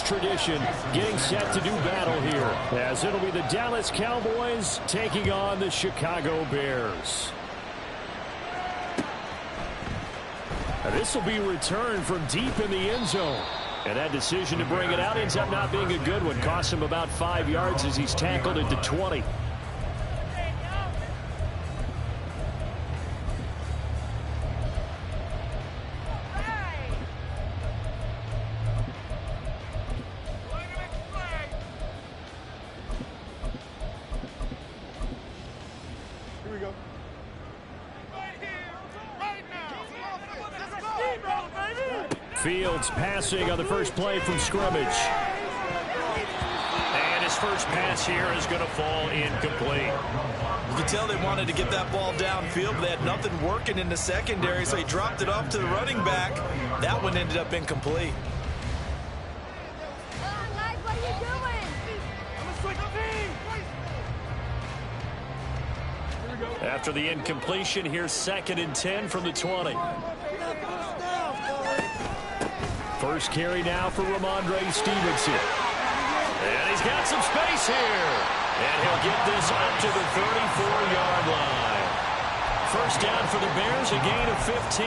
tradition getting set to do battle here, as it'll be the Dallas Cowboys taking on the Chicago Bears. This will be returned from deep in the end zone. And that decision to bring it out ends up not being a good one. Costs him about 5 yards as he's tackled at the 20. Fields passing on the first play from scrimmage. And his first pass here is going to fall incomplete. You can tell they wanted to get that ball downfield, but they had nothing working in the secondary, so he dropped it off to the running back. That one ended up incomplete. After the incompletion, here's 2nd and 10 from the 20. First carry now for Ramondre Stevenson. And he's got some space here. And he'll get this up to the 34-yard line. First down for the Bears, a gain of 15.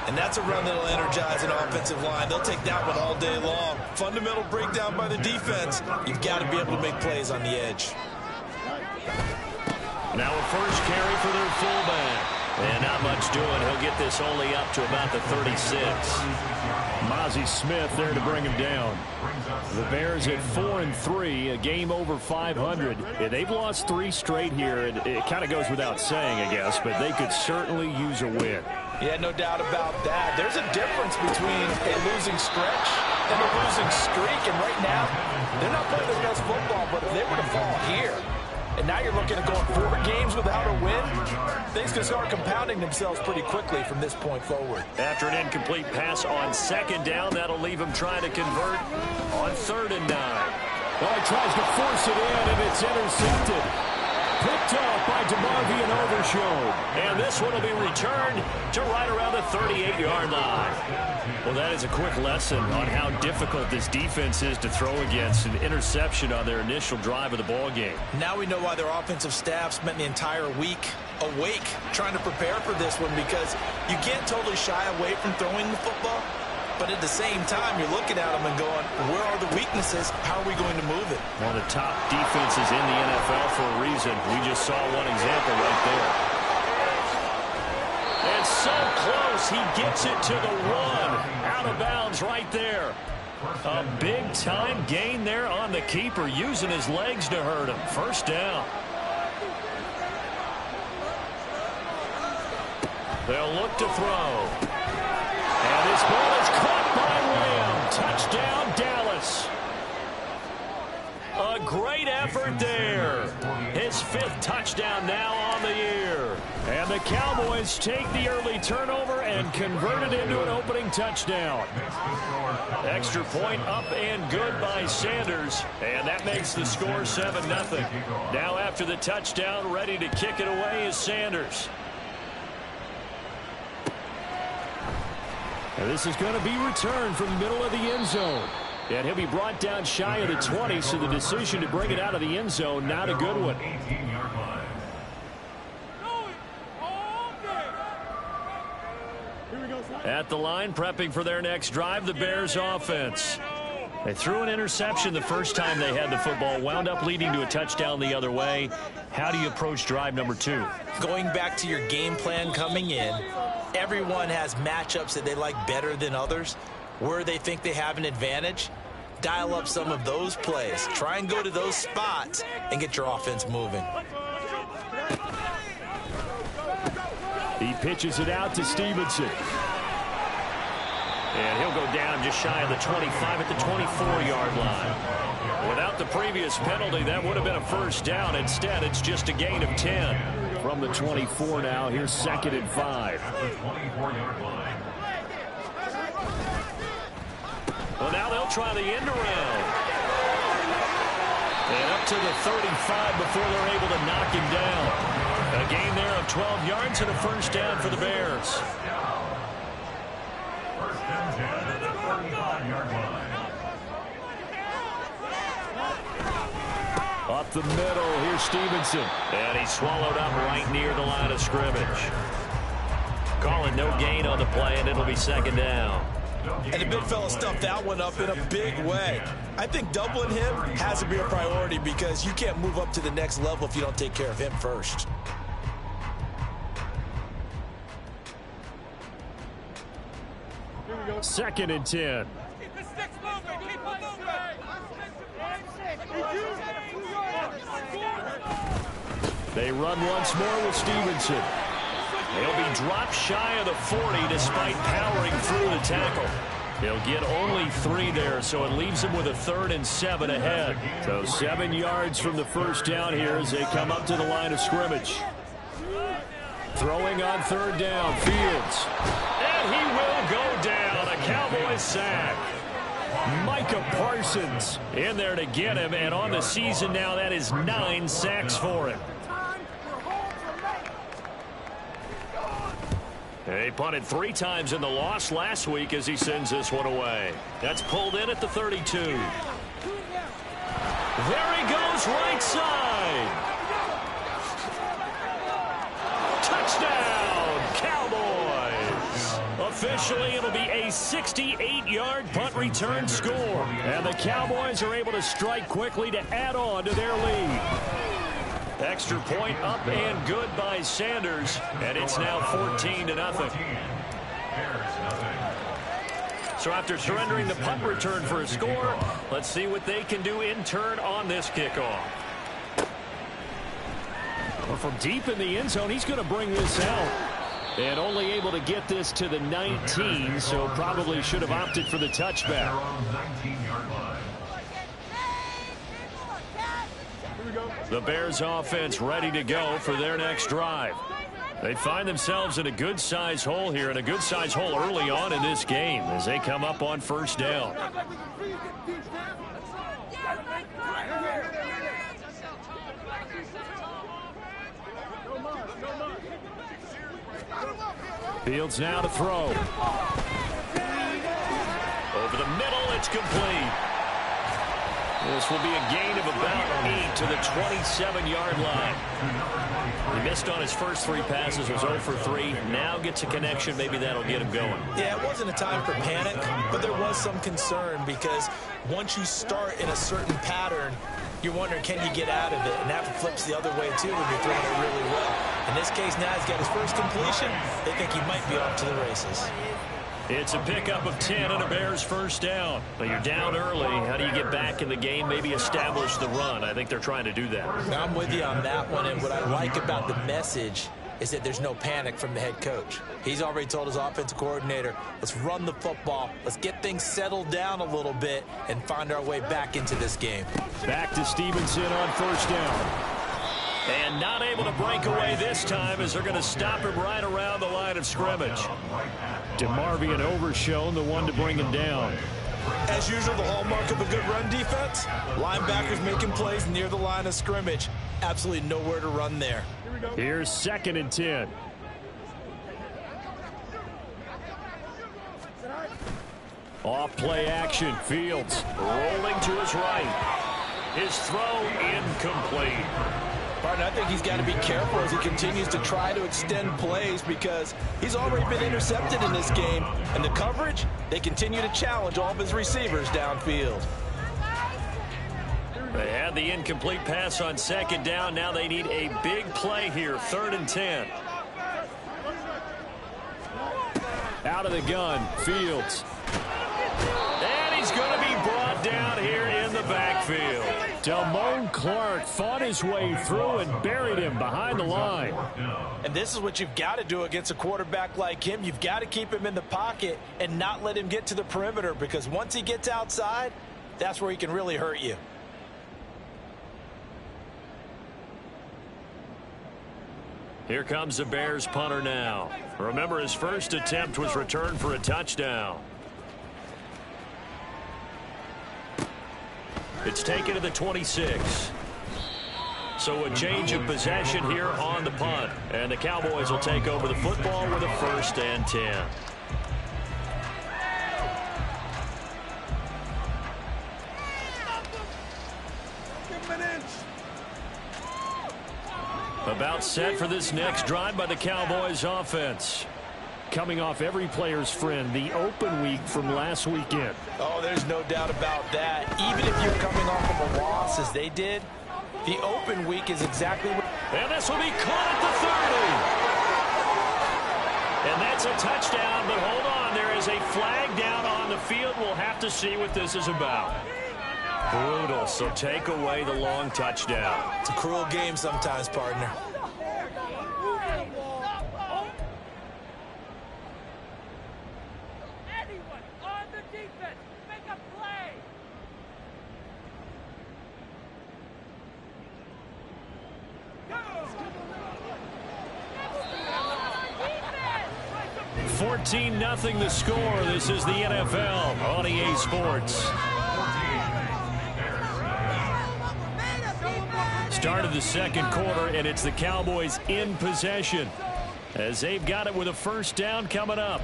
And that's a run that'll energize an offensive line. They'll take that one all day long. Fundamental breakdown by the defense. You've got to be able to make plays on the edge. Now a first carry for their fullback. And not much doing. He'll get this only up to about the 36. Mozzie Smith there to bring him down. The Bears at 4-3, a game over 500. Yeah, they've lost 3 straight here. It kind of goes without saying, I guess, but they could certainly use a win. Yeah, no doubt about that. There's a difference between a losing stretch and a losing streak. And right now, they're not playing their best football, but if they were to fall here, and now you're looking at going 4 games without a win, things can start compounding themselves pretty quickly from this point forward. After an incomplete pass on 2nd down, that'll leave him trying to convert on 3rd and 9. Well, he tries to force it in, and it's intercepted. Picked off by DeMarvion Overshown. And this one will be returned to right around the 38-yard line. Well, that is a quick lesson on how difficult this defense is to throw against. An interception on their initial drive of the ball game. Now we know why their offensive staff spent the entire week awake trying to prepare for this one, because you can't totally shy away from throwing the football. But at the same time, you're looking at them and going, where are the weaknesses? How are we going to move it? One of the top defenses in the NFL for a reason. We just saw one example right there. And so close, he gets it to the 1. Out of bounds right there. A big-time gain there on the keeper, using his legs to hurt him. First down. They'll look to throw. And this ball is caught by Lamb. Touchdown, Dallas. A great effort there. His 5th touchdown now on the year. And the Cowboys take the early turnover and convert it into an opening touchdown. Extra point up and good by Sanders. And that makes the score 7-0. Now after the touchdown, ready to kick it away is Sanders. And this is going to be returned from the middle of the end zone. And he'll be brought down shy of the 20, so the decision to bring it out of the end zone, not a good one. At the line, prepping for their next drive, the Bears offense. They threw an interception the first time they had the football, wound up leading to a touchdown the other way. How do you approach drive number 2? Going back to your game plan coming in, everyone has matchups that they like better than others. Where they think they have an advantage, dial up some of those plays. Try and go to those spots and get your offense moving. He pitches it out to Stevenson. And he'll go down just shy of the 25 at the 24-yard line. Without the previous penalty, that would have been a first down. Instead, it's just a gain of 10. From the 24 now, here's 2nd and 5. Well, now they'll try the end around. And up to the 35 before they're able to knock him down. A gain there of 12 yards and a first down for the Bears. Up the middle, here's Stevenson. And he's swallowed up right near the line of scrimmage. Calling no gain on the play, and it'll be second down. And the big fella stuffed that one up in a big way. I think doubling him has to be a priority because you can't move up to the next level if you don't take care of him first. Second and 10. They run once more with Stevenson. He'll be dropped shy of the 40 despite powering through the tackle. He'll get only 3 there, so it leaves him with a 3rd and 7 ahead. So 7 yards from the first down here as they come up to the line of scrimmage. Throwing on 3rd down, Fields. And he will go down. A Cowboys sack. Micah Parsons in there to get him, and on the season now, that is 9 sacks for him. He punted 3 times in the loss last week as he sends this one away. That's pulled in at the 32. There he goes, right side. Touchdown, Cowboys. Officially, it'll be a 68-yard punt return score. And the Cowboys are able to strike quickly to add on to their lead. Extra point up and good by Sanders, and it's now 14-0. So after surrendering the punt return for a score, let's see what they can do in turn on this kickoff. Well, from deep in the end zone, he's going to bring this out. And only able to get this to the 19, so probably should have opted for the touchback. The Bears offense ready to go for their next drive. They find themselves in a good-sized hole here, and a good-sized hole early on in this game as they come up on first down. Fields now to throw. Over the middle, it's complete. This will be a gain of about 8 to the 27-yard line. He missed on his first 3 passes, was 0 for 3. Now gets a connection. Maybe that'll get him going. Yeah, it wasn't a time for panic, but there was some concern because once you start in a certain pattern, you're wondering, can you get out of it? And that flips the other way, too, when you're throwing it really well. In this case, now he's got his first completion. They think he might be off to the races. It's a pickup of 10 and a Bears first down. But you're down early. How do you get back in the game, maybe establish the run? I think they're trying to do that. I'm with you on that one. And what I like about the message is that there's no panic from the head coach. He's already told his offensive coordinator, let's run the football. Let's get things settled down a little bit and find our way back into this game. Back to Stevenson on first down. And not able to break away this time as they're going to stop him right around the line of scrimmage. DeMarvion overshown, the one to bring him down. As usual, the hallmark of a good run defense, linebackers making plays near the line of scrimmage. Absolutely nowhere to run there. Here's 2nd and 10. Off play action, Fields rolling to his right. His throw incomplete. I think he's got to be careful as he continues to try to extend plays because he's already been intercepted in this game. And the coverage, they continue to challenge all of his receivers downfield. They had the incomplete pass on 2nd down. Now they need a big play here, 3rd and 10. Out of the gun, Fields. And he's going to be brought down here in the backfield. Damone Clark fought his way through and buried him behind the line. And this is what you've got to do against a quarterback like him. You've got to keep him in the pocket and not let him get to the perimeter because once he gets outside, that's where he can really hurt you. Here comes the Bears punter now. Remember, his first attempt was returned for a touchdown. It's taken to the 26. So a change of possession here on the punt. And the Cowboys will take over the football with a 1st and 10. About set for this next drive by the Cowboys offense. Coming off every player's friend, the open week from last weekend. Oh, there's no doubt about that. Even if you're coming off of a loss as they did, the open week is exactly what... And this will be caught at the 30. And that's a touchdown, but hold on. There is a flag down on the field. We'll have to see what this is about. Brutal, so take away the long touchdown. It's a cruel game sometimes, partner. Anyone on the defense, make a play. Go! 14-0 the score. This is the NFL on EA Sports. Start of the second quarter, and it's the Cowboys in possession as they've got it with a first down coming up.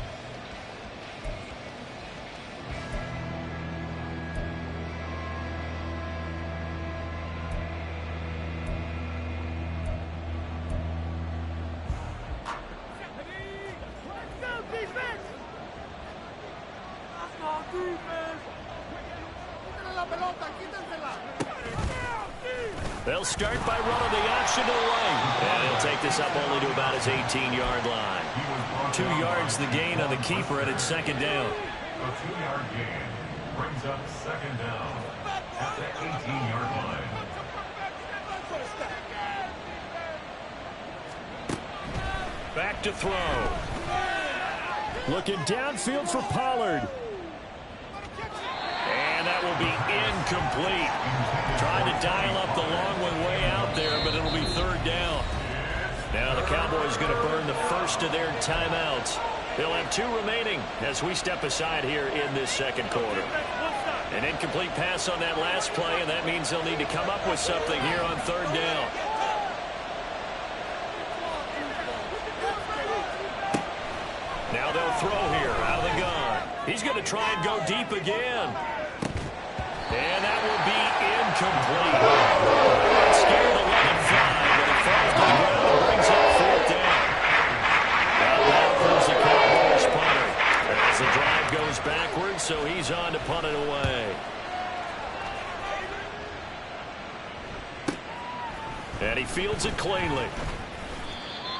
They'll start by running the option to the right. And he'll take this up only to about his 18-yard line. 2 yards the gain on the keeper, and it's second down. A 2-yard gain brings up second down at the 18-yard line. Back to throw. Looking downfield for Pollard. And that will be incomplete. Trying to dial up the long one way out there, but it'll be third down. Now the Cowboys going to burn the first of their timeouts. They'll have 2 remaining as we step aside here in this second quarter. An incomplete pass on that last play, and that means they'll need to come up with something here on third down. Now they'll throw here out of the gun. He's going to try and go deep again. And that will be incomplete. Not scared to let it fly, but it falls to the ground and brings up fourth down. Now comes the Cowboys punter. As the drive goes backwards, so he's on to punt it away. And he fields it cleanly.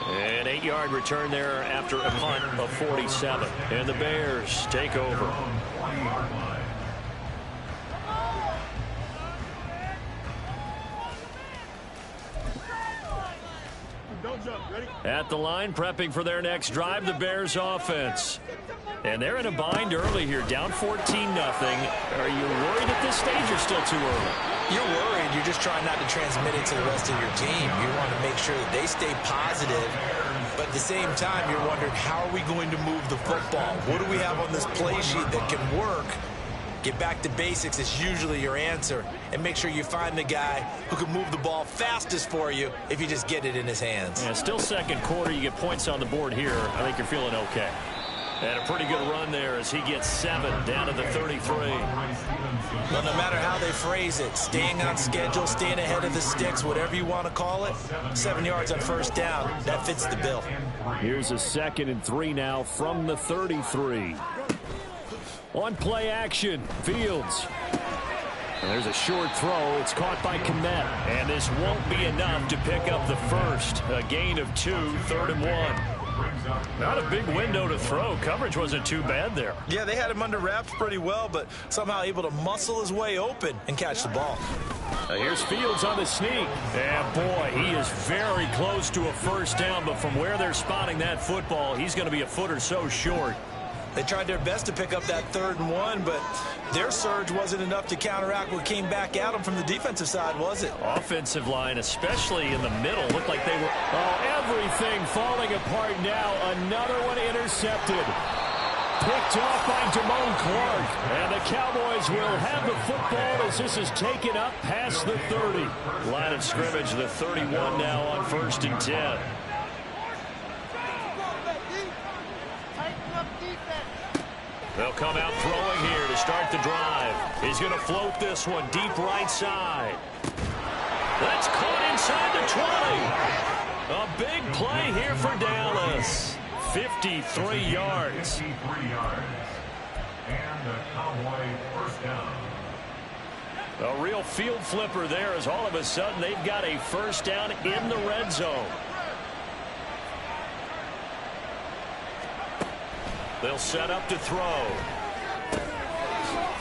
An 8-yard return there after a punt of 47. And the Bears take over. At the line, prepping for their next drive, the Bears offense. And they're in a bind early here, down 14-0. Are you worried at this stage or still too early? You're worried. You're just trying not to transmit it to the rest of your team. You want to make sure that they stay positive. But at the same time, you're wondering, how are we going to move the football? What do we have on this play sheet that can work? Get back to basics is usually your answer. And make sure you find the guy who can move the ball fastest for you if you just get it in his hands. Yeah, still second quarter. You get points on the board here. I think you're feeling okay. And a pretty good run there as he gets 7 down to the 33. Well, no matter how they phrase it, staying on schedule, staying ahead of the sticks, whatever you want to call it, 7 yards on first down, that fits the bill. Here's a 2nd and 3 now from the 33. On play action, Fields. And there's a short throw. It's caught by Kmet. And this won't be enough to pick up the first. A gain of 2, 3rd and 1. Not a big window to throw. Coverage wasn't too bad there. Yeah, they had him under wraps pretty well, but somehow able to muscle his way open and catch the ball. Here's Fields on the sneak. And, boy, he is very close to a first down, but from where they're spotting that football, he's going to be a foot or so short. They tried their best to pick up that 3rd and 1, but their surge wasn't enough to counteract what came back at them from the defensive side, was it? Offensive line, especially in the middle, looked like they were... Oh, everything falling apart now. Another one intercepted. Picked off by Damone Clark. And the Cowboys will have the football as this is taken up past the 30. Line of scrimmage, the 31 now on 1st and 10. They'll come out throwing here to start the drive. He's going to float this one deep right side. That's caught inside the 20. A big play here for Dallas. 53 yards. 53 yards. And the Cowboy first down. A real field flipper there as all of a sudden they've got a first down in the red zone. They'll set up to throw.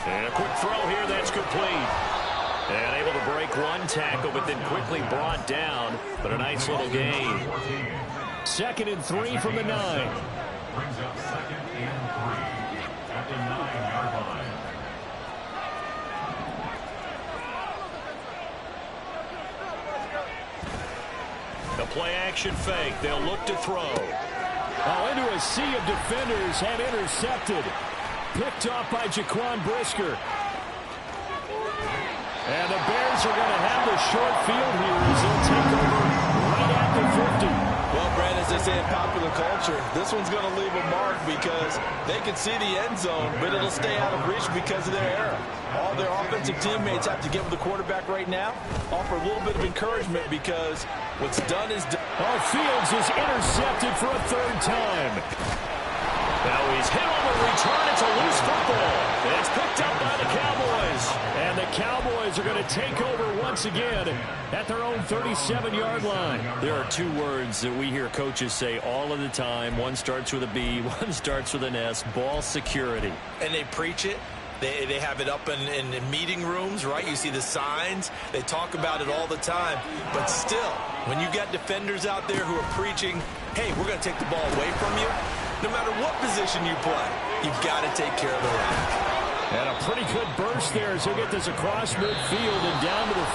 And a quick throw here that's complete. And able to break one tackle, but then quickly brought down. But a nice little gain. 2nd and 3 from the 9. Brings up 2nd and 3 at the 9-yard line. A play-action fake. They'll look to throw. Oh, into a sea of defenders and intercepted. Picked off by Jaquan Brisker. And the Bears are going to have the short field here as they'll take over right at the 50. Well, Brad, as they say in popular culture, this one's going to leave a mark because they can see the end zone, but it'll stay out of reach because of their error. All their offensive teammates have to get with the quarterback right now, offer a little bit of encouragement because what's done is done. Oh, Fields is intercepted for a 3rd time. Now he's hit on the return. It's a loose football. It's picked up by the Cowboys. And the Cowboys are going to take over once again at their own 37-yard line. There are 2 words that we hear coaches say all of the time. One starts with a B, one starts with an S. Ball security. And they preach it. They have it up in meeting rooms, right? You see the signs. They talk about it all the time. But still, when you got defenders out there who are preaching, hey, we're going to take the ball away from you, no matter what position you play, you've got to take care of the rock. And a pretty good burst there as he'll get this across midfield and down to the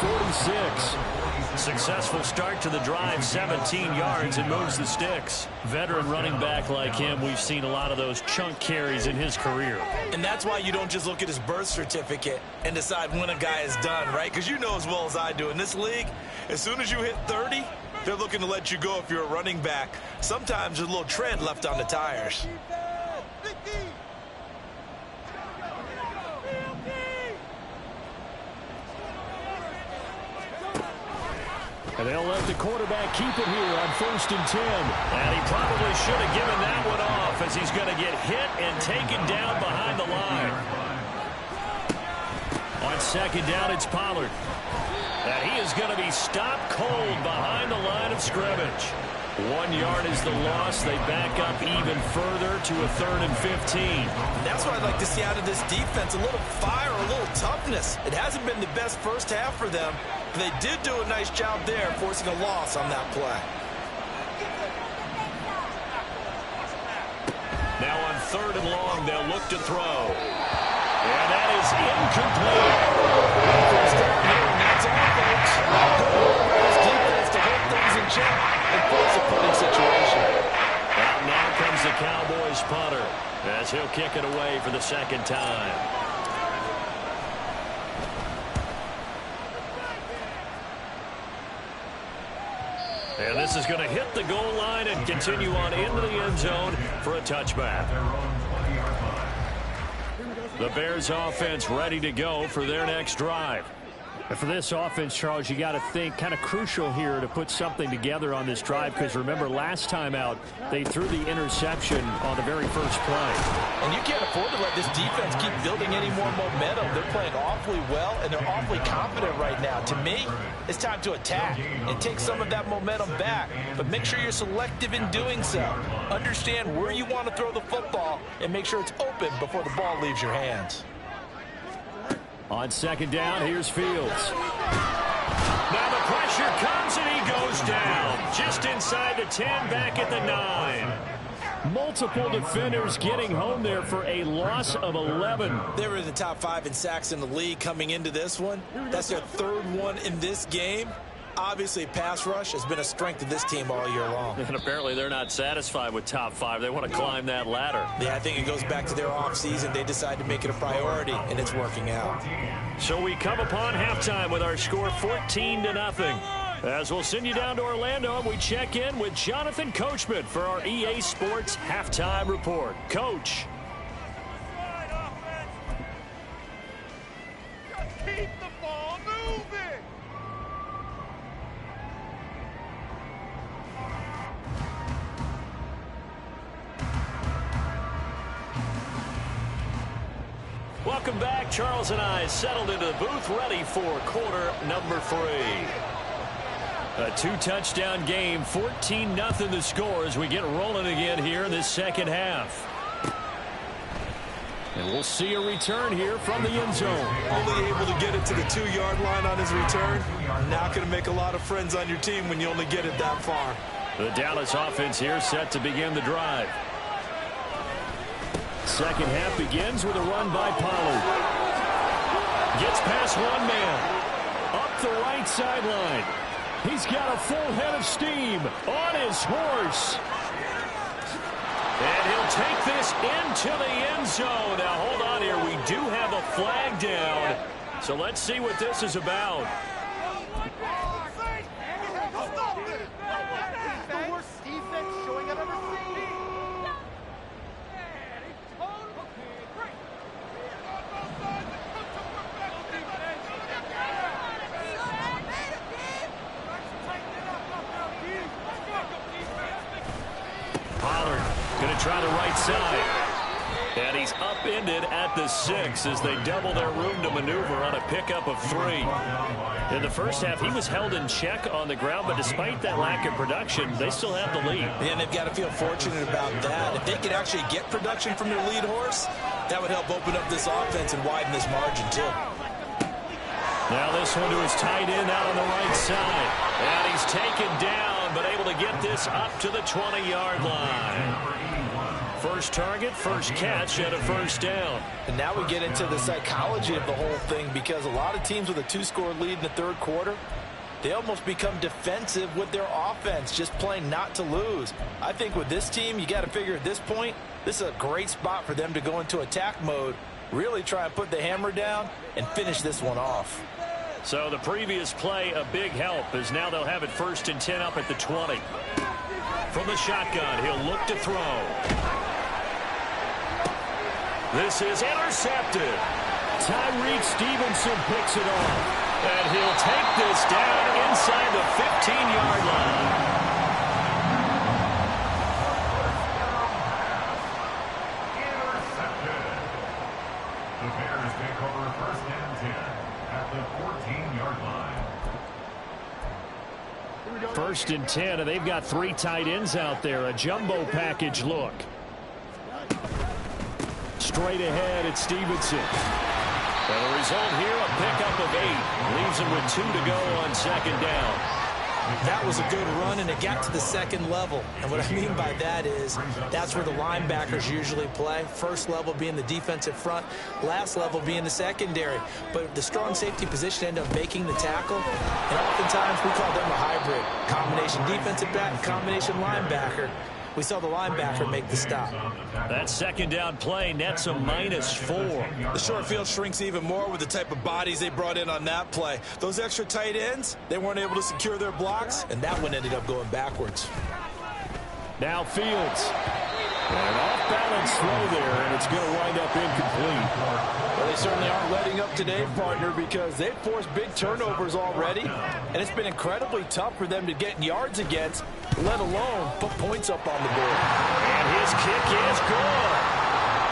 46. Successful start to the drive, 17 yards, and moves the sticks. Veteran running back like him, we've seen a lot of those chunk carries in his career. And that's why you don't just look at his birth certificate and decide when a guy is done, right? Because you know as well as I do, in this league, as soon as you hit 30, they're looking to let you go if you're a running back. Sometimes there's a little tread left on the tires. And they'll let the quarterback keep it here on 1st and 10. And he probably should have given that one off as he's going to get hit and taken down behind the line. On 2nd down, it's Pollard. And he is going to be stopped cold behind the line of scrimmage. 1 yard is the loss. They back up even further to a 3rd and 15. And that's what I'd like to see out of this defense, a little fire, a little toughness. It hasn't been the best first half for them, but they did do a nice job there, forcing a loss on that play. Now on 3rd and long, they'll look to throw. And that is incomplete. First down here, and that's all, folks. Good work by this defense to hold things in check and force a punting situation. And now comes the Cowboys punter as he'll kick it away for the 2nd time. And this is going to hit the goal line and continue on into the end zone for a touchback. The Bears offense ready to go for their next drive. And for this offense, Charles, you got to think kind of crucial here to put something together on this drive because remember last time out they threw the interception on the very first play. And you can't afford to let this defense keep building any more momentum. They're playing awfully well and they're awfully confident right now. To me, it's time to attack and take some of that momentum back. But make sure you're selective in doing so. Understand where you want to throw the football and make sure it's open before the ball leaves your hands. On 2nd down, here's Fields. Now the pressure comes and he goes down. Just inside the 10, back at the 9. Multiple defenders getting home there for a loss of 11. They were in the top 5 in sacks in the league coming into this one. That's their 3rd one in this game. Obviously, pass rush has been a strength of this team all year long. And apparently they're not satisfied with top 5. They want to climb that ladder. Yeah, I think it goes back to their offseason. They decided to make it a priority, and it's working out. So we come upon halftime with our score 14-0. As we'll send you down to Orlando, and we check in with Jonathan Coachman for our EA Sports Halftime Report. Coach. Keep the ball moving. back. Charles and I settled into the booth, ready for quarter number 3. A 2-touchdown game, 14-0 the score as we get rolling again here in this second half. And we'll see a return here from the end zone. Only able to get it to the 2-yard line on his return. Not going to make a lot of friends on your team when you only get it that far. The Dallas offense here set to begin the drive. Second half begins with a run by Pollard. Gets past one man. Up the right sideline. He's got a full head of steam on his horse. And he'll take this into the end zone. Now, hold on here. We do have a flag down. So let's see what this is about. The worst defense showing I've ever seen. Pollard going to try the right side. And he's upended at the 6 as they double their room to maneuver on a pickup of 3. In the first half, he was held in check on the ground, but despite that lack of production, they still have the lead. And they've got to feel fortunate about that. If they could actually get production from their lead horse, that would help open up this offense and widen this margin, too. Now this one to his tight end out on the right side. And he's taken down, but able to get this up to the 20-yard line. First target, first catch, and a first down. And now we get into the psychology of the whole thing, because a lot of teams with a 2-score lead in the third quarter, they almost become defensive with their offense, just playing not to lose. I think with this team, you got to figure at this point, this is a great spot for them to go into attack mode, really try and put the hammer down and finish this one off. So the previous play, a big help, as now they'll have it 1st and 10 up at the 20. From the shotgun, he'll look to throw. This is intercepted. Tyreek Stevenson picks it off. And he'll take this down inside the 15-yard line. Intercepted. The Bears take over 1st and 10 at the 14-yard line. 1st and 10, and they've got 3 tight ends out there. A jumbo package look. Straight ahead, it's Stevenson. And the result here, a pickup of 8. Leaves him with 2 to go on 2nd down. That was a good run, and it got to the 2nd level. And what I mean by that is that's where the linebackers usually play. First level being the defensive front, last level being the secondary. But the strong safety position ended up making the tackle. And oftentimes we call them a hybrid. Combination defensive back, combination linebacker. We saw the linebacker make the stop. That 2nd down play nets a -4. The short field shrinks even more with the type of bodies they brought in on that play. Those extra tight ends, they weren't able to secure their blocks, and that one ended up going backwards. Now Fields. An off-balance throw there, and it's going to wind up incomplete. Well, they certainly aren't letting up today, partner, because they've forced big turnovers already, and it's been incredibly tough for them to get yards against, let alone put points up on the board. And his kick is good.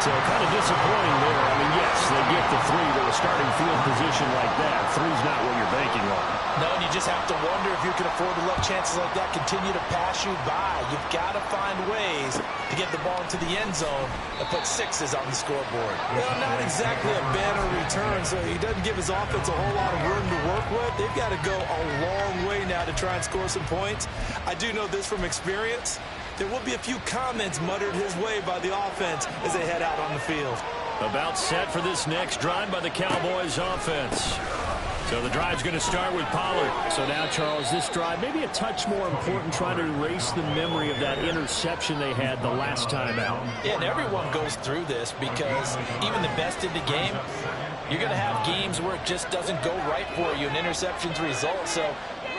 So kind of disappointing there. I mean, yes, they get the 3 to a starting field position like that. 3's not what you're banking on. No, and you just have to wonder if you can afford to let chances like that continue to pass you by. You've got to find ways to get the ball into the end zone and put 6s on the scoreboard. Well, not exactly a banner return, so he doesn't give his offense a whole lot of room to work with. They've got to go a long way now to try and score some points. I do know this from experience. There will be a few comments muttered his way by the offense as they head out on the field. About set for this next drive by the Cowboys offense. So the drive's going to start with Pollard. So now, Charles, this drive maybe a touch more important, trying to erase the memory of that interception they had the last time out. Yeah, and everyone goes through this because even the best in the game, you're going to have games where it just doesn't go right for you, and interceptions result. So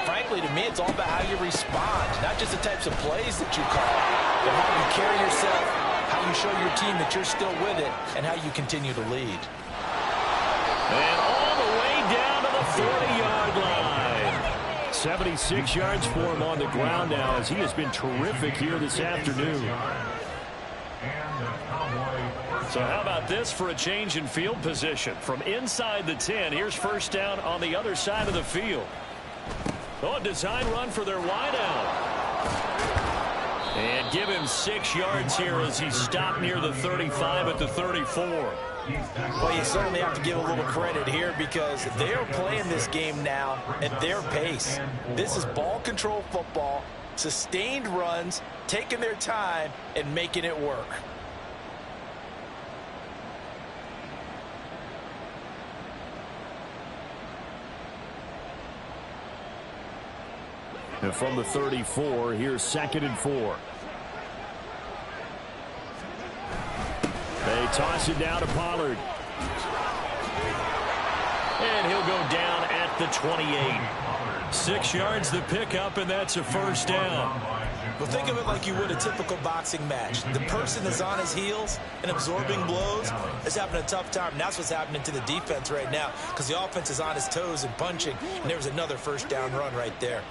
frankly, to me, it's all about how you respond, not just the types of plays that you call, but how you carry yourself, how you show your team that you're still with it, and how you continue to lead. And all the way down to the 40-yard line. 76 yards for him on the ground now, as he has been terrific here this afternoon. And the Cowboy So how about this for a change in field position? From inside the 10, here's first down on the other side of the field. Oh, design run for their wideout. And give him 6 yards here as he stopped near the 35 at the 34. Well, you certainly have to give a little credit here because they are playing this game now at their pace. This is ball control football, sustained runs, taking their time, and making it work. And from the 34, here's 2nd and 4. They toss it down to Pollard. And he'll go down at the 28. 6 yards the pickup, and that's a first down. Well, think of it like you would a typical boxing match. The person is on his heels and absorbing blows is having a tough time. And that's what's happening to the defense right now because the offense is on his toes and punching. And there was another first down run right there.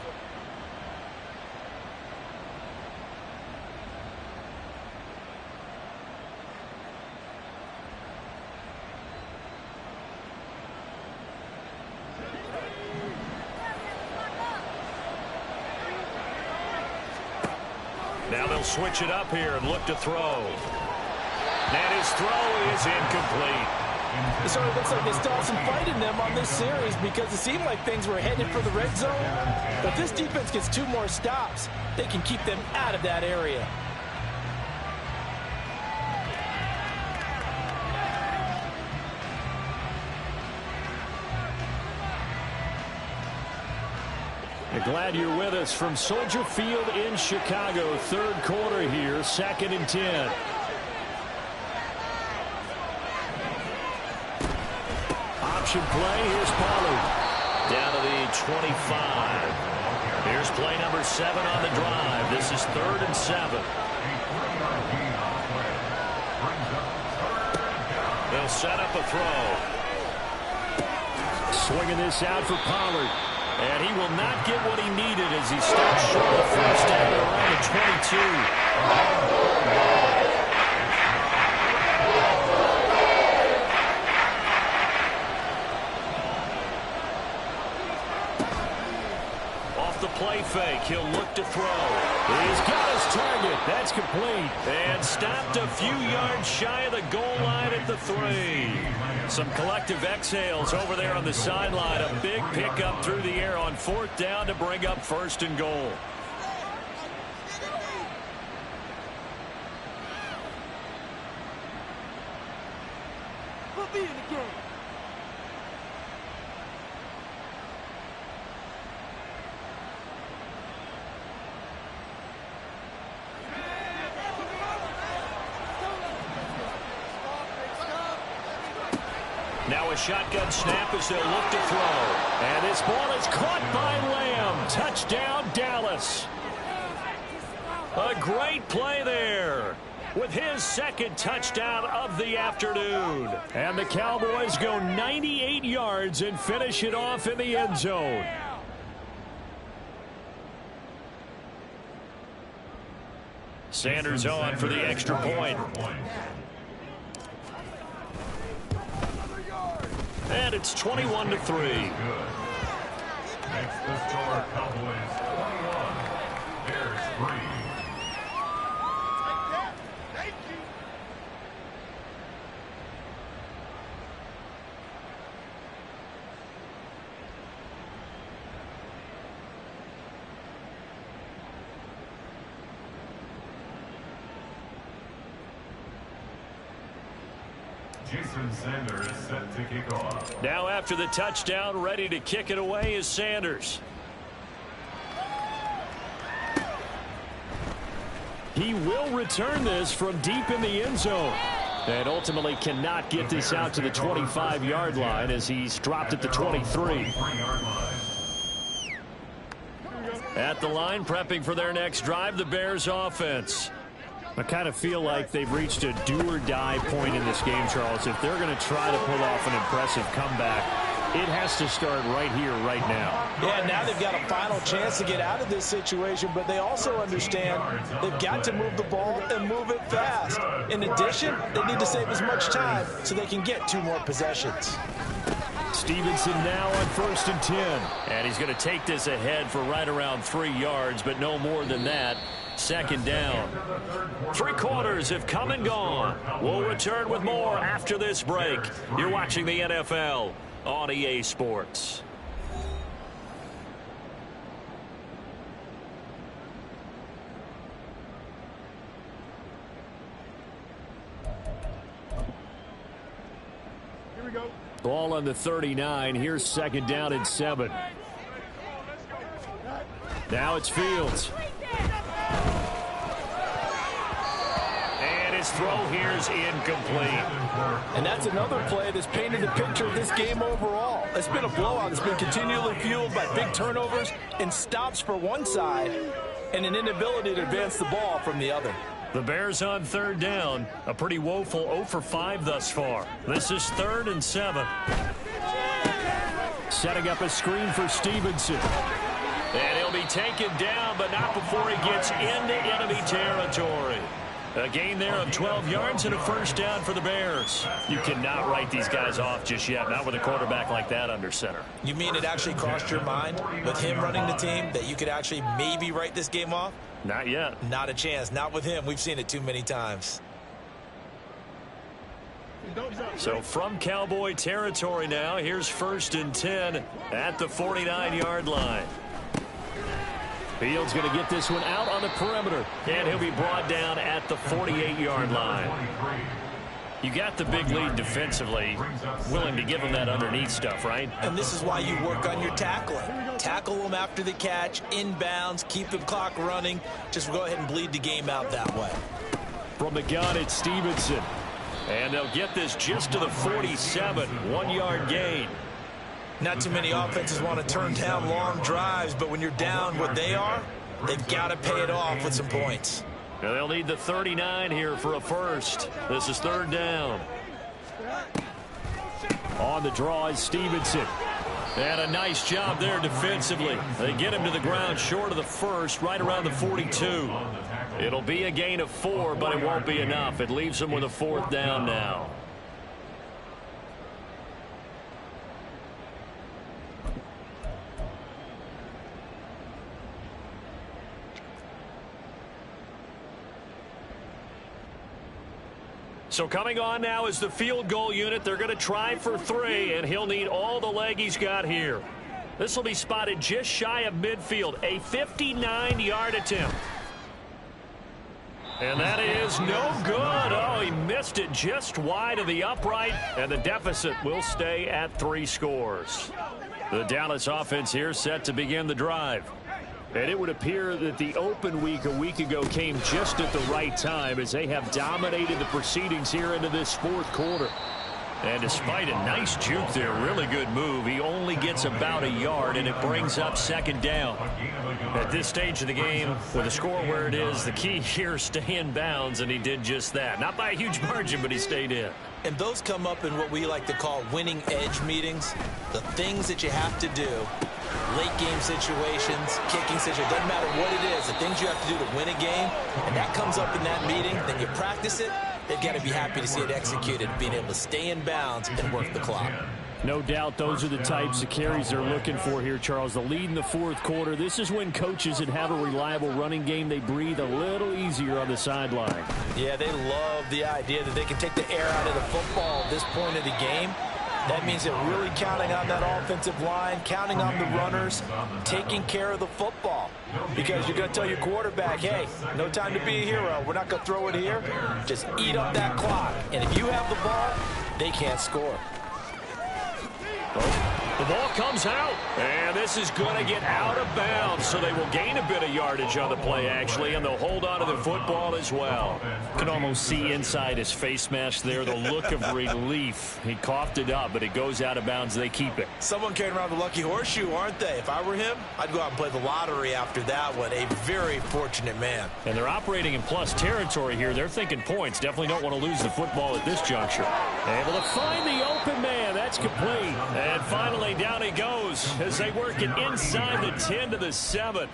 Now they'll switch it up here and look to throw. And his throw is incomplete. It sort of looks like they still have some fight in them on this series because it seemed like things were headed for the red zone. But if this defense gets 2 more stops, they can keep them out of that area. Glad you're with us from Soldier Field in Chicago. 3rd quarter here, 2nd and 10. Option play, here's Pollard. Down to the 25. Here's play number 7 on the drive. This is 3rd and 7. They'll set up a throw. Swinging this out for Pollard. And he will not get what he needed as he stops short of first down around the 22. Off the play fake, he'll look to throw. He's got his target. That's complete. And stopped a few yards shy of the goal line at the 3. Some collective exhales over there on the sideline. A big pickup through the air on 4th down to bring up 1st and goal. We'll be in the game. Now a shotgun snap as they'll look to throw. And this ball is caught by Lamb. Touchdown, Dallas. A great play there with his 2nd touchdown of the afternoon. And the Cowboys go 98 yards and finish it off in the end zone. Sanders on for the extra point. And it's 21-3. Makes the score Cowboys 21, Bears 3. Thank you. Jason Sanders set to kick off. Now after the touchdown, ready to kick it away is Sanders. He will return this from deep in the end zone. And ultimately cannot get this out to the 25-yard line as he's dropped at the 23. At the line, prepping for their next drive, the Bears offense. I kind of feel like they've reached a do-or-die point in this game, Charles. If they're going to try to pull off an impressive comeback, It has to start right here, right now. Yeah, now they've got a final chance to get out of this situation, but they also understand they've got to move the ball and move it fast. In addition, they need to save as much time so they can get 2 more possessions. Stevenson now on 1st and 10. And he's going to take this ahead for right around 3 yards, but no more than that. 2nd down. 3 quarters have come and gone. We'll return with more after this break. You're watching the NFL on EA Sports. Here we go. Ball on the 39. Here's 2nd down and 7. Now it's Fields. And his throw here's incomplete. And that's another play that's painted the picture of this game overall. It's been a blowout. It's been continually fueled by big turnovers and stops for one side and an inability to advance the ball from the other. The Bears on 3rd down. A pretty woeful 0 for 5 thus far. This is 3rd and 7. Setting up a screen for Stevenson. And he'll be taken down, but not before he gets into enemy territory. A gain there of 12 yards and a 1st down for the Bears. You cannot write these guys off just yet, not with a quarterback like that under center. You mean it actually crossed your mind with him running the team that you could actually maybe write this game off? Not yet. Not a chance. Not with him. We've seen it too many times. So from Cowboy territory now, here's 1st and 10 at the 49-yard line. Fields going to get this one out on the perimeter, and he'll be brought down at the 48-yard line. You got the big lead defensively, willing to give them that underneath stuff, right? And this is why you work on your tackling. Tackle them after the catch, inbounds, keep the clock running. Just go ahead and bleed the game out that way. From the gun, it's Stevenson. And they'll get this just to the 47, 1-yard gain. Not too many offenses want to turn down long drives, but when you're down what they are, they've got to pay it off with some points. Now they'll need the 39 here for a 1st. This is 3rd down. On the draw is Stevenson. And a nice job there defensively. They get him to the ground short of the 1st, right around the 42. It'll be a gain of 4, but it won't be enough. It leaves them with a 4th down now. So coming on now is the field goal unit. They're going to try for 3, and he'll need all the leg he's got here. This will be spotted just shy of midfield, a 59-yard attempt. And that is no good. Oh, he missed it just wide of the upright, and the deficit will stay at 3 scores. The Dallas offense here set to begin the drive. And it would appear that the open week a week ago came just at the right time as they have dominated the proceedings here into this 4th quarter. And despite a nice juke there, really good move, he only gets about a yard, and it brings up 2nd down. At this stage of the game, with the score where it is, the key here is stay in bounds, and he did just that. Not by a huge margin, but he stayed in. And those come up in what we like to call winning edge meetings. The things that you have to do, late game situations, kicking situations, doesn't matter what it is, the things you have to do to win a game, and that comes up in that meeting, then you practice it, they've got to be happy to see it executed, being able to stay in bounds and work the clock. No doubt those are the types of carries they're looking for here, Charles. The lead in the 4th quarter. This is when coaches that have a reliable running game, they breathe a little easier on the sideline. Yeah, they love the idea that they can take the air out of the football at this point of the game. That means they're really counting on that offensive line, counting on the runners, taking care of the football. Because you're going to tell your quarterback, hey, no time to be a hero. We're not going to throw it here. Just eat up that clock. And if you have the ball, they can't score. Oh, the The ball comes out, and this is going to get out of bounds, so they will gain a bit of yardage on the play, actually, and they'll hold on to the football as well. You can almost see inside his face mask there the look of relief. He coughed it up, but it goes out of bounds. They keep it. Someone carrying around the lucky horseshoe, aren't they? If I were him, I'd go out and play the lottery after that one. A very fortunate man. And they're operating in plus territory here. They're thinking points. Definitely don't want to lose the football at this juncture. Able to find the open man. That's complete. And finally, down he goes as they work it inside the 10 to the 7.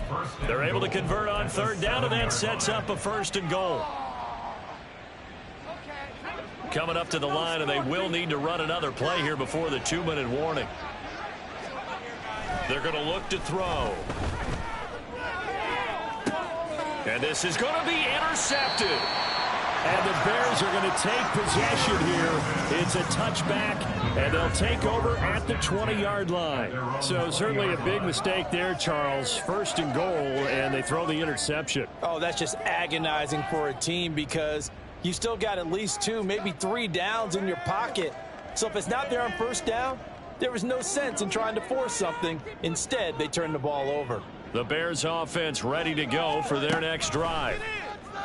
They're able to convert on third down, and that sets up a 1st and goal. Coming up to the line, and they will need to run another play here before the 2-minute warning. They're going to look to throw. And this is going to be intercepted. And the Bears are going to take possession here. It's a touchback, and they'll take over at the 20-yard line. So certainly a big mistake there, Charles. 1st and goal, and they throw the interception. Oh, that's just agonizing for a team because you still got at least 2, maybe 3 downs in your pocket. So if it's not there on 1st down, there was no sense in trying to force something. Instead, they turn the ball over. The Bears offense ready to go for their next drive.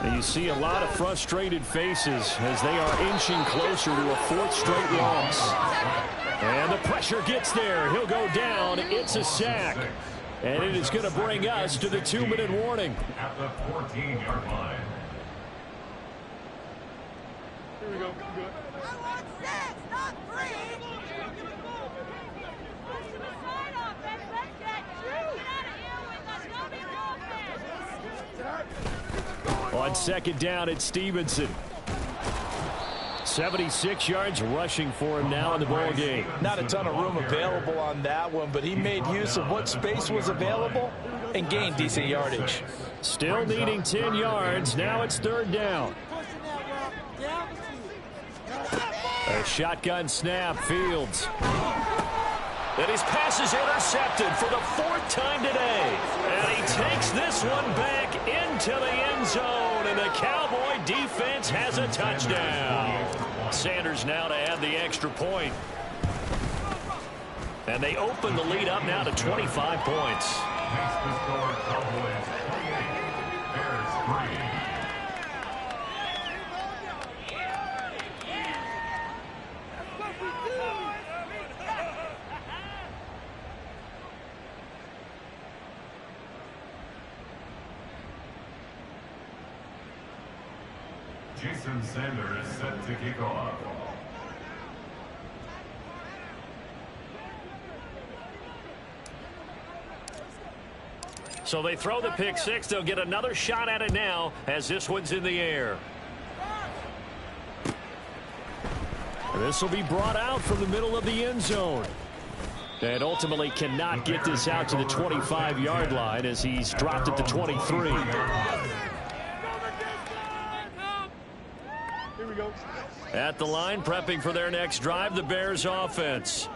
And you see a lot of frustrated faces as they are inching closer to a 4th straight loss. And the pressure gets there. He'll go down. It's a sack. And it is going to bring us to the 2-minute warning. At the 14-yard line. Here we go. Good. I want 6, not 3. On 2nd down, it's Stevenson. 76 yards rushing for him now in the ball game. Not a ton of room available on that one, but he made use of what space was available and gained decent yardage. Still needing 10 yards. Now it's 3rd down. A shotgun snap. Fields. And his pass is intercepted for the 4th time today. And he takes this one back into the end zone. And the Cowboy defense has a touchdown. Sanders now to add the extra point. And they open the lead up now to 25 points. Makes the score Cowboys 28, Bears 3. Jason Sanders set to kick off. So they throw the pick 6. They'll get another shot at it now as this one's in the air. And this will be brought out from the middle of the end zone. And ultimately cannot get this out to the 25-yard line as he's dropped at the 23. At the line, prepping for their next drive, the Bears offense.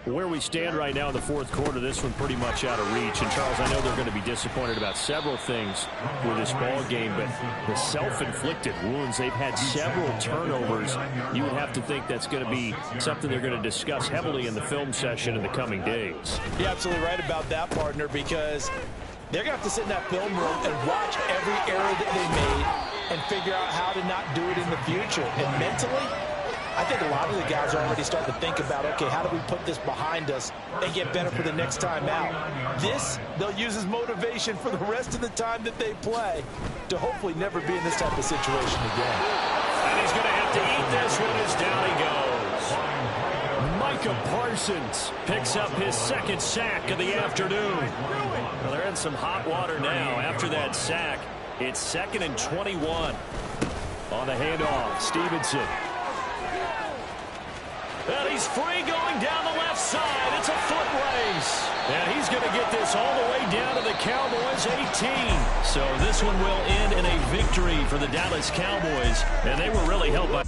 Where we stand right now in the 4th quarter, this one pretty much out of reach. And, Charles, I know they're going to be disappointed about several things with this ball game, but the self-inflicted wounds, they've had several turnovers. You would have to think that's going to be something they're going to discuss heavily in the film session in the coming days. You're absolutely right about that, partner, because they're going to have to sit in that film room and watch every error that they made and figure out how to not do it in the future. And mentally, I think a lot of the guys are already starting to think about, okay, how do we put this behind us and get better for the next time out? This, they'll use as motivation for the rest of the time that they play to hopefully never be in this type of situation again. And he's going to have to eat this one as down he goes. Micah Parsons picks up his 2nd sack of the afternoon. Well, they're in some hot water now after that sack. It's 2nd and 21. On the handoff, Stevenson. And he's free going down the left side. It's a foot race. And he's going to get this all the way down to the Cowboys' 18. So this one will end in a victory for the Dallas Cowboys. And they were really helped by